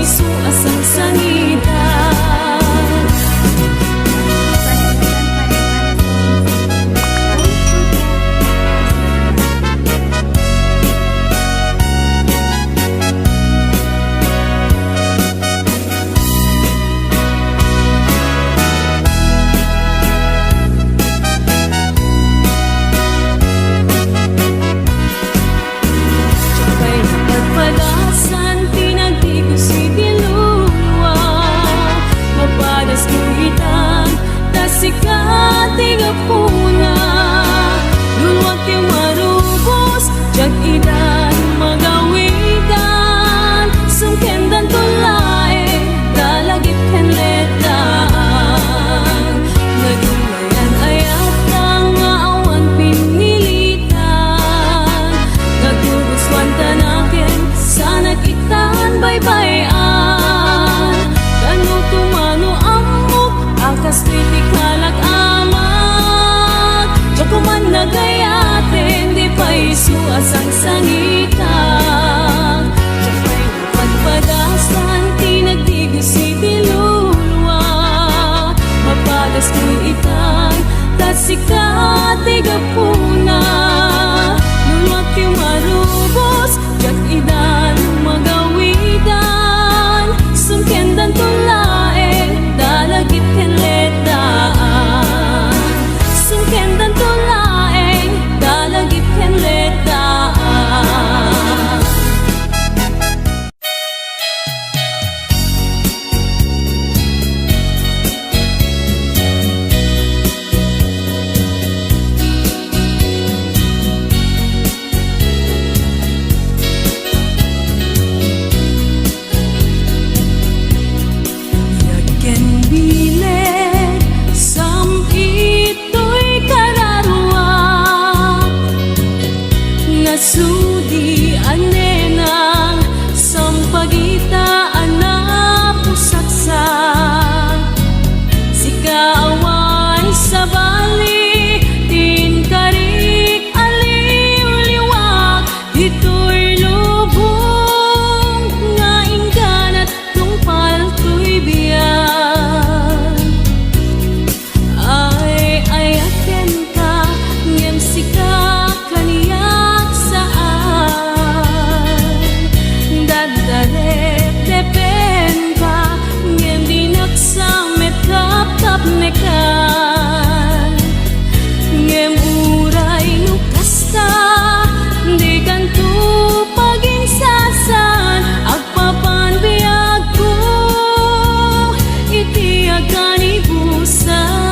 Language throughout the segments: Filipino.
paiso asang sangita. Sikati gapuna duluwag ti marubos jag idan magawidan sungkendan tulae dalagit ken letaan nagulayan ayat nga awan pinilitan naguguswan tanaken sa nakitaan baybayan kanu tumano amok akas titikala kuman nagayatin di paiso asang sangita Japay napagpadasan tinagdigos si tilulwa mapadas ko itang tasikati gapuna lulwag ti marubos jak idan magawidan sungkendan tulae dalagit ken letaan sungkendan tulaeng dalagit ken letaan. Yaken bilet sudi anenang sampagitaan na pusaksak sikawan sa bali tinkarik aliw-liwak dito'y lubong nga ingganat tungpal to'y biyan ay ayaken ka ngem sika kaniyak depen ka ngem dinaksamet kap nekan ngem uray nukasta di kanto paginsasan agpapan biag ko iti agan ibusanan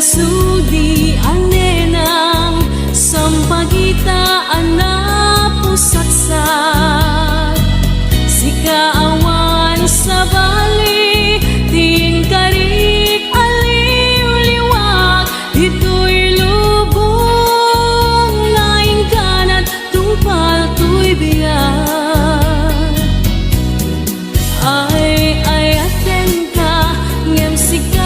sudi anenang sampagitaan na pusaksak sikaawan sa bali tinkarik aliw-liwak dito'y lubong laing kanat tungpal to'y biyan ay ayaten ka ngem sika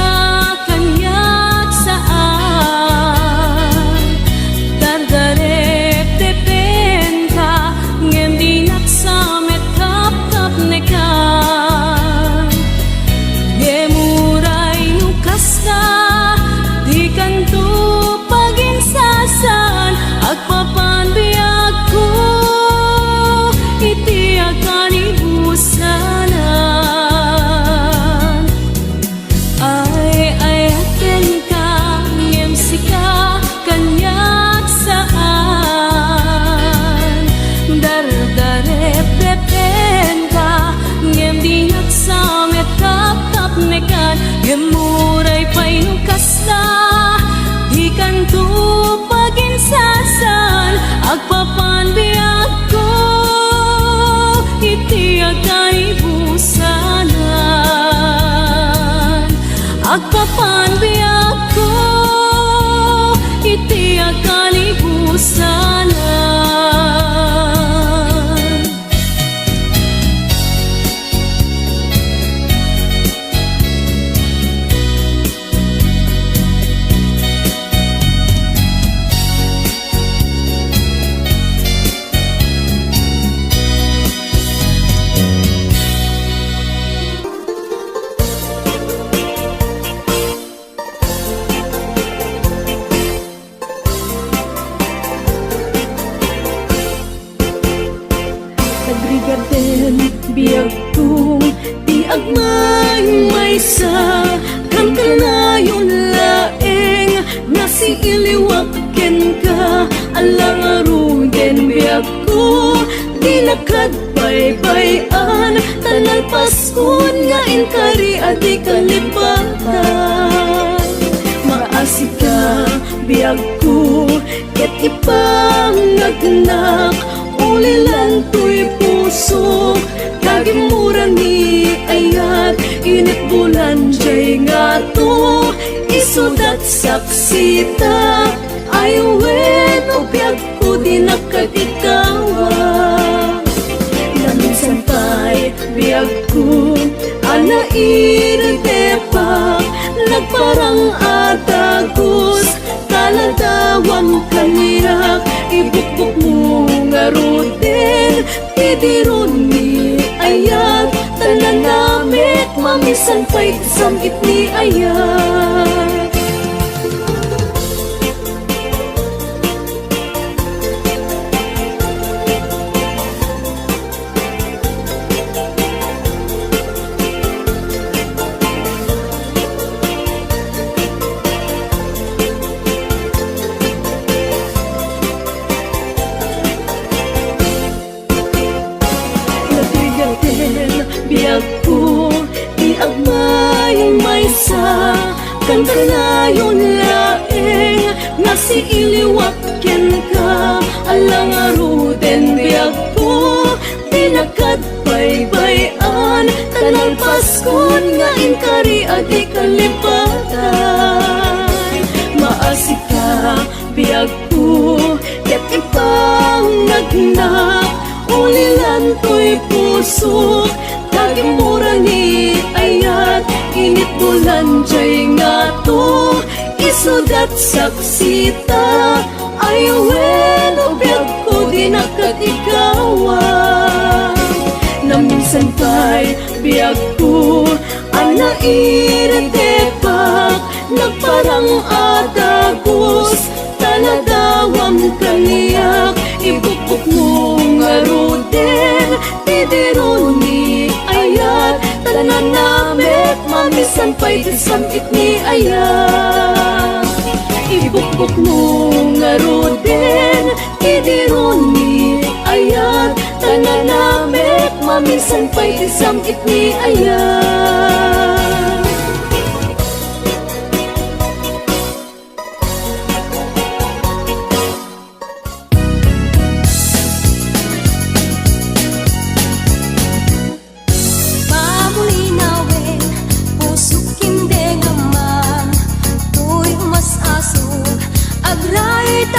Tanan Paskon nga inkari adi kalipatan. Maasig ka, biyag ko, ket ipangagnak. Ulilan to'y puso, kagimuran ni ayat. Init bulan jay nga to, isudat saksita. Aywen o biyag ko di nakatikawa. Naminsan pa'y biyag ko, anairite pa. Nagparang atagos, taladawang kaniyak. Ibukbuk mo nga ruten, tidiron ni ayat. Tanan namit, mamisan pa'y samit ni ayat. Biyag ko, iagmay may sa kantanayon laeng nga si iliwakken ka. Alang aruden biyag ko, tinakat baybayan. Tanan Paskon nga inkari adi kalipatan. Maasig ka, biyag ko, ket ipangagnak. Ulilan to'y puso, kagimuran ni ayat. Init bulan jay nga to, isudat saksita. Aywen o biyag ko di nakatikawa. Naminsan pa'y biyag ko, anairite pa. Nagparang atagos, taladawang kaniyak. Ibukbuk mo nga ruden, tidiron ni ayat. Tanan namit, mamisan pa'y samit ni ayat. Ibukbuk mo nga ruden, tidiron ni ayat. Tanan namit, mamisan pa'y samit ni ayat.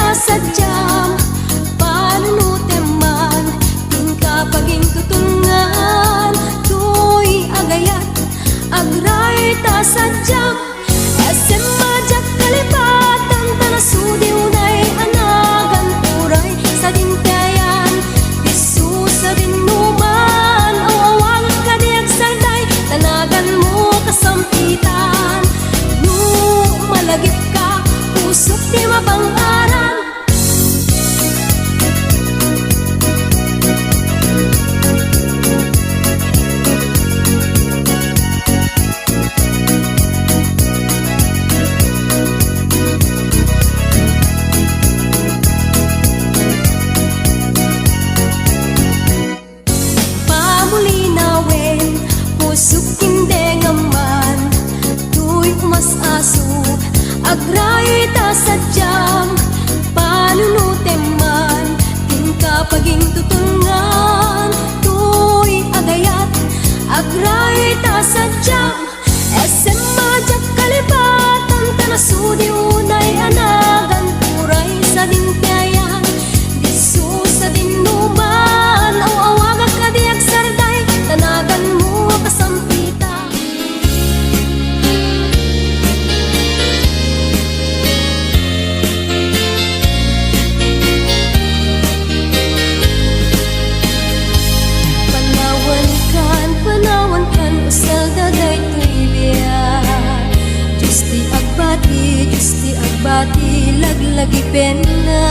Sadyang panunuteman, tingka paging tutungan. Tuy agayat, agray ta sadyang asem majak kalipatan. Tanasudi unay anagan turay sa dintayan. Disu sa dinuman, awawang kadiag sarday. Tanagan mo kasampitan, no malagip ka, pusok di mabang-aran. Agray ta sadyang panunuteman, tingka paging tutungan. Tuy agayat, agray ta sadyang esem majak kalipatan. Tanasudi unay anagan turay sa dintayan. Disu sa dinuman, awawagag kadiag sarday. Tanagan mo kasampitan. Panawan kan usal daday tuibya. Diyos ti agbati, laglagi pena.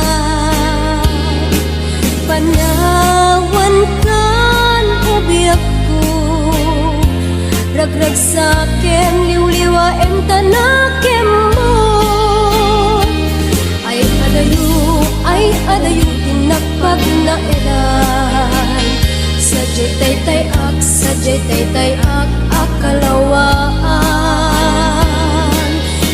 Panawan kan ubiyak ko, ragrag saken, liwliwaen tanakem mo. Ay adayu, tinapag na eran. Sa jay tay ak sadyay taytay akalawaan.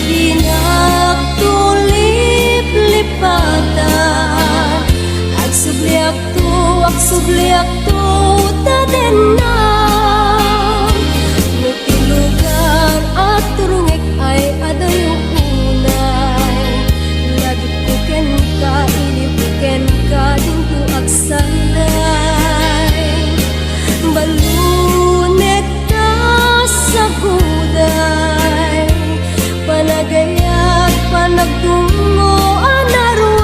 Dinagtulip lipatan, agsubliak tu tadenan. Nuti lugar at turungek ay adayo unay, lagit kuken ka, inibuken ka, dinto agsanday. Balunet ka sa guday, panagayat panagtungo anaruay.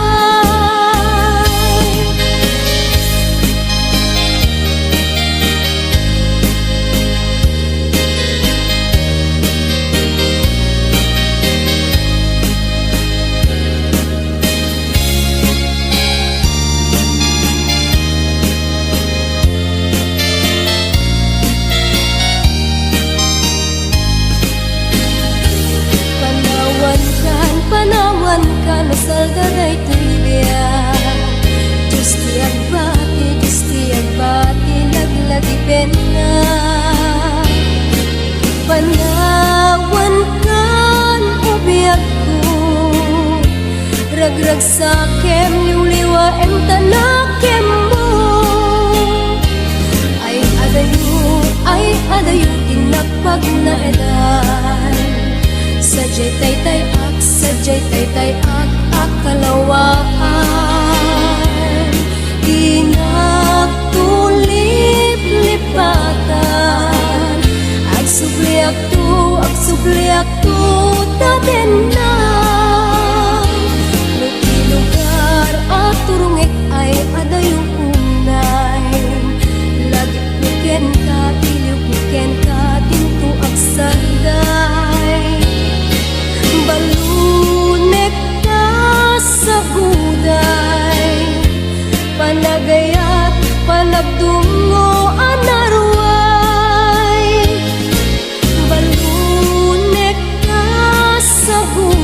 Panawan ka na saldaray tulibiyan. Diyos ti agbati, laglagi pena. Panawan kan ubiyak ko, ragrag sa kem, liwliwa em tanakem mo. Ay adayo, tinagpag na edan. Sadyay taytay akalawaan. Dinagtulip lipatan, agsubliak tu tadenan. Nuti lugar at turungek ay adayo unay, lagit buken ka, iliw buken ka, dinto agsanday. Balunek ka sa guday, panagayat panagtungo anaruay. Balunek ka sa guday,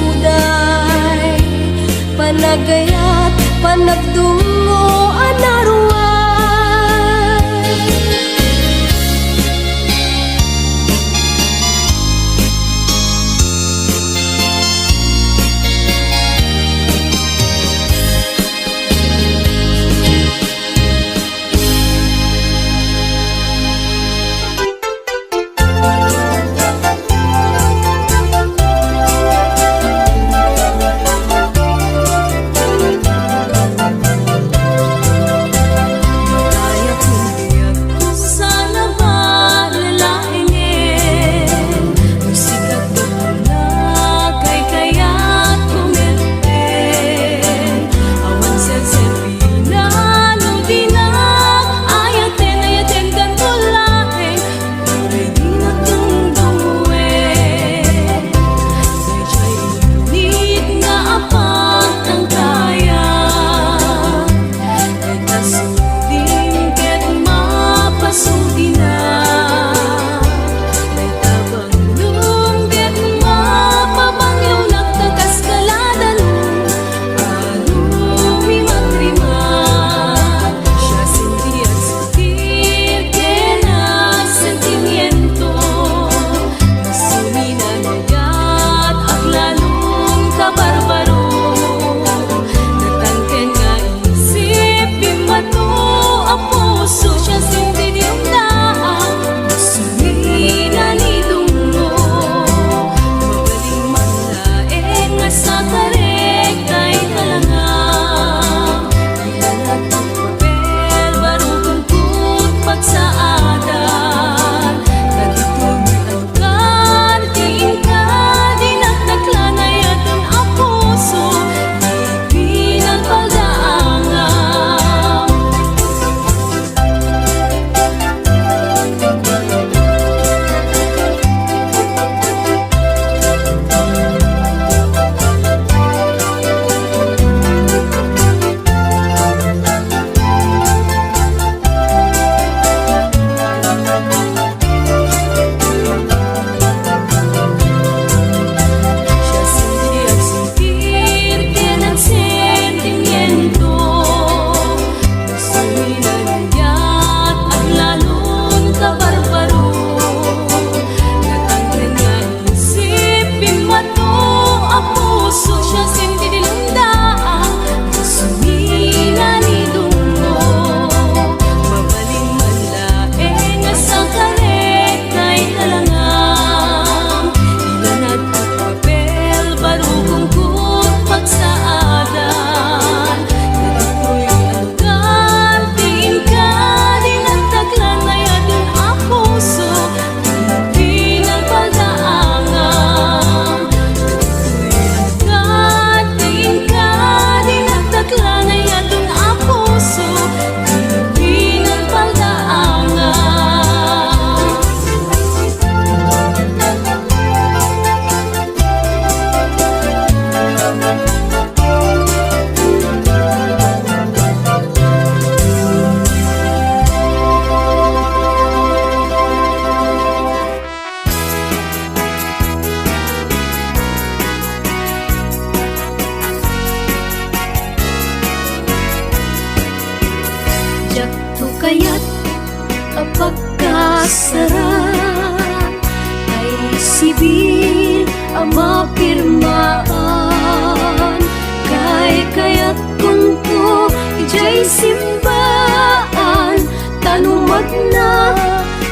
magna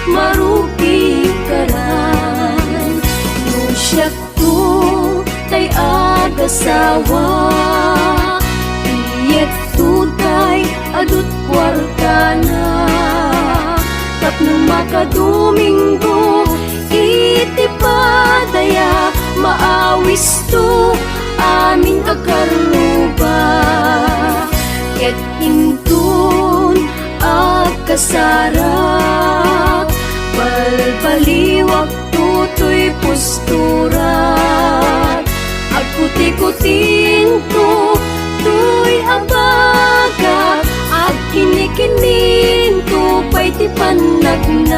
marupi karan no siya to tay agasawa iyet tutay adut kwartana tapno makadomingo iti padaya maawis to amin akaruba ket intun agkasarak balbaliwak tutoy posturat agkuti-kutin to tuy abaga ag kinikinin to pay ti panagnak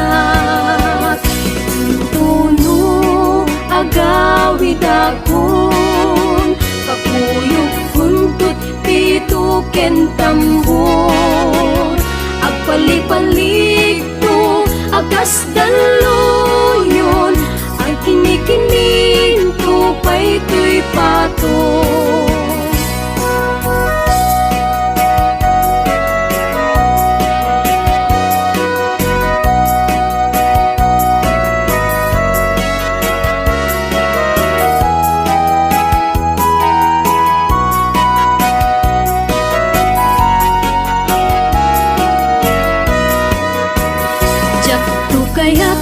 tuno agawid akon kakuyog kuntut pito ken tambor agpalipalig to agas daluyon ang kinikinin to pay tuy pato. Kaya't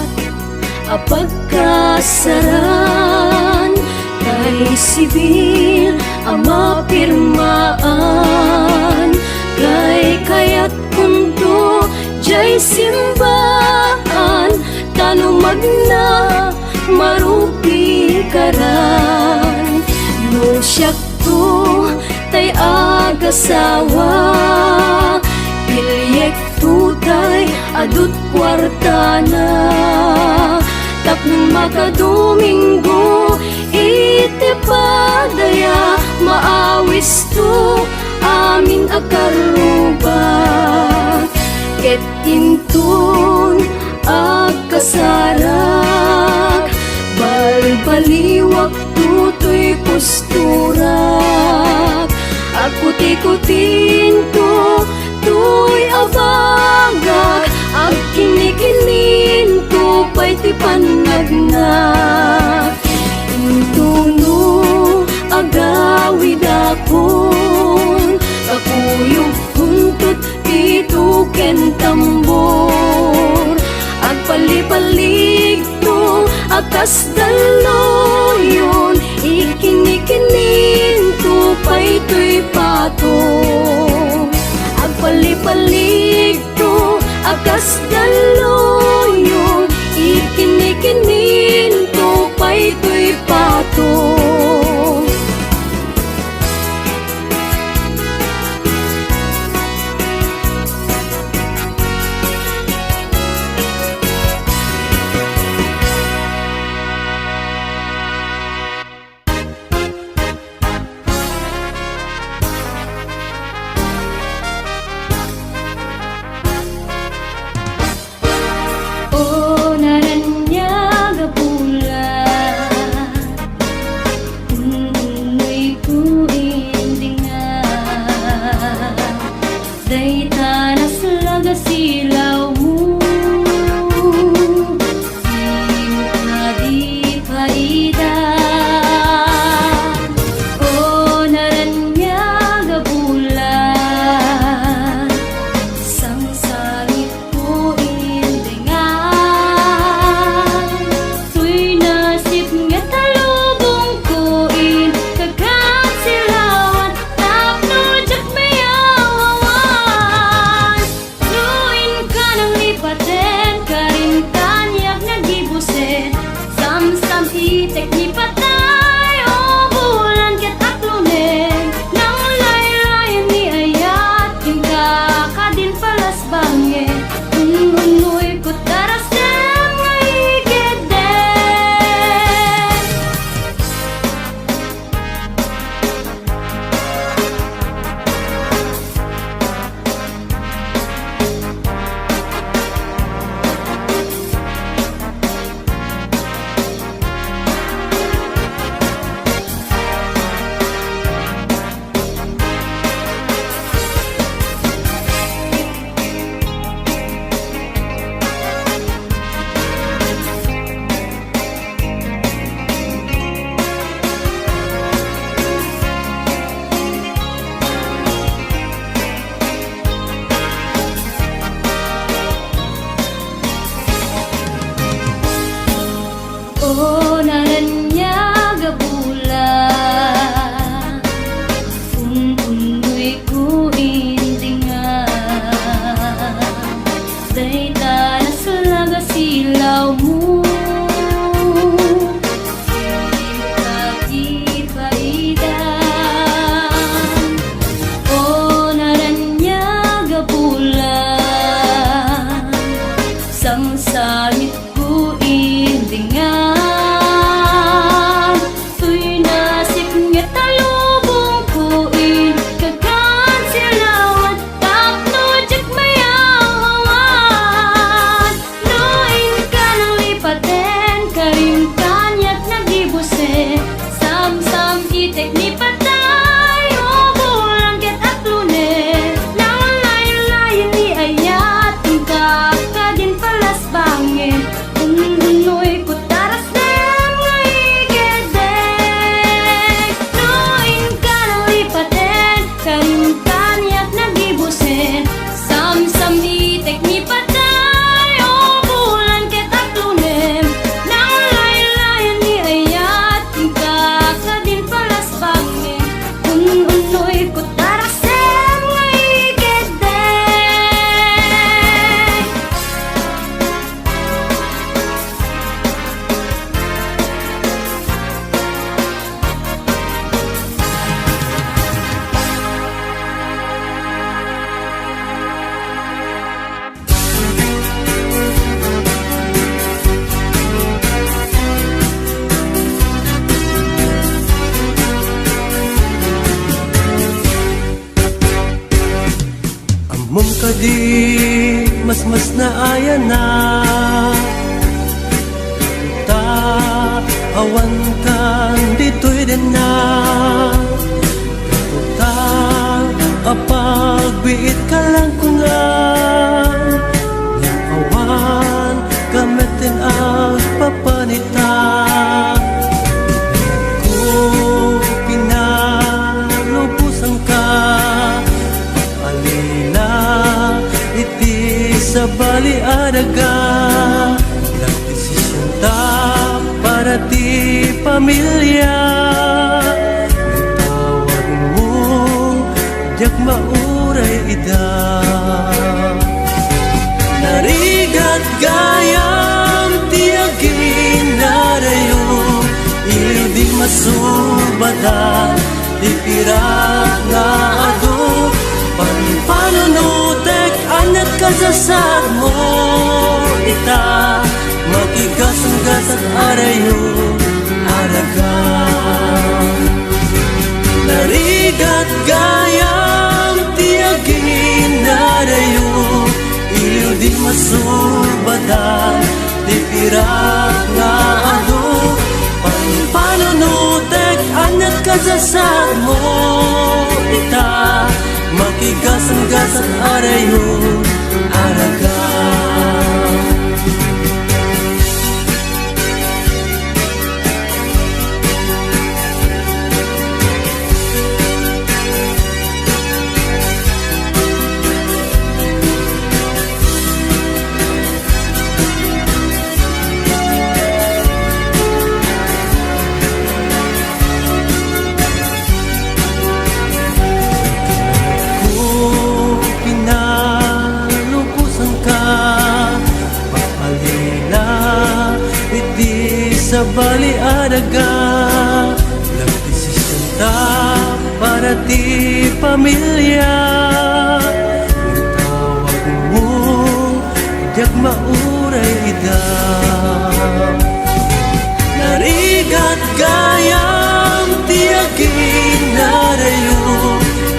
apagkasaran kay sibil ang mapirmaan kay kaya't kundo jay simbahan tano magna marupi karan no siyak to tay agasawa ilyek tutay adut kwartana tapno makadomingo iti padaya maawis to amin akaruba ket intun agkasarak balbaliwak tutoy posturak agkuti-kutin to tuy abagak ag kinikinin to pay ti panagnak intuno agawid akon kakuyog kuntut pito ken tambor agpalipalig to akas daluyon ikinikinin to pay tuy pato agpalipalig to akas daluyon ikinikinin to pay tuy pato. O naranyaga bulan Unoy ko indingan Day tanas laga silaw mo Pagipaidan O naranyaga bulan Sang samit ko indingan Tuy nasip nga talubong ko Kagan silaw at takno Diyak mayawan Noin ka ng lipaten Karim kanyak nagibuse Sam-sam itek ni patay O bulan ket at lunes Nang layan-layan ni ayat Tingkak ka din palas bangin Unoy ko taras dem nga igedek Noin ka ng lipaten Karim kanyak nagibusen Sam-sam itek ni patay O bulan ket at lunes Nang layan-layan ni ayat Tingkak ka din palas bangin Unoy ko taras dem nga igedek Amom ka di mas na aya na Ta awan kan dito'y din na Ta apagbiit ka lang ko nga Yang awan kamitin ang papanita Ko pinalubusan ka Alina iti sa bali adaga Nagdesisyon ta para ti pamilya Nagtawag mo diyak mauray ida Narigat gayam ti aginarayo Iliw di masubada Di pirak nga ado Panunutek anat kasasad mo Ita makigasang-gas at arayo Aragan Narigat gayam tiagin narayo Iliw di masubada Di pirak nga ado Panunutek anat kasasad mo Ita makigasang-gas at arayo Aragan sa bali adaga Nagdesisyon ta para ti pamilya Nagtawag mo diyak mauray ida Narigat gayam ti aginarayo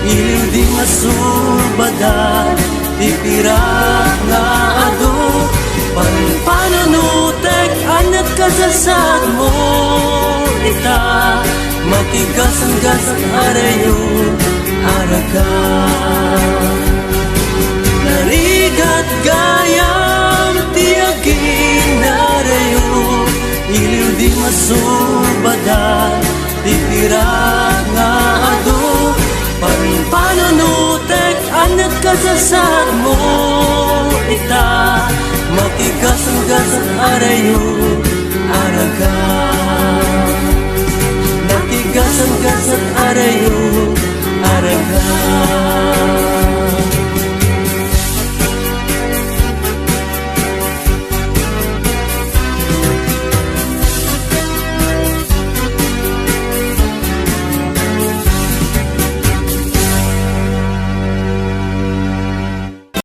Iliw di masubada Ti pirak nga ado Panunutek anat kasasad mo Ita makigasang-gas at arayo Aragan Narigat gayam ti aginarayo Iliw di masubada Ti pirak nga ado Panunutek anat kasasad mo Ita makigasang-gas at arayo araga Natigasan-gasan arayo araga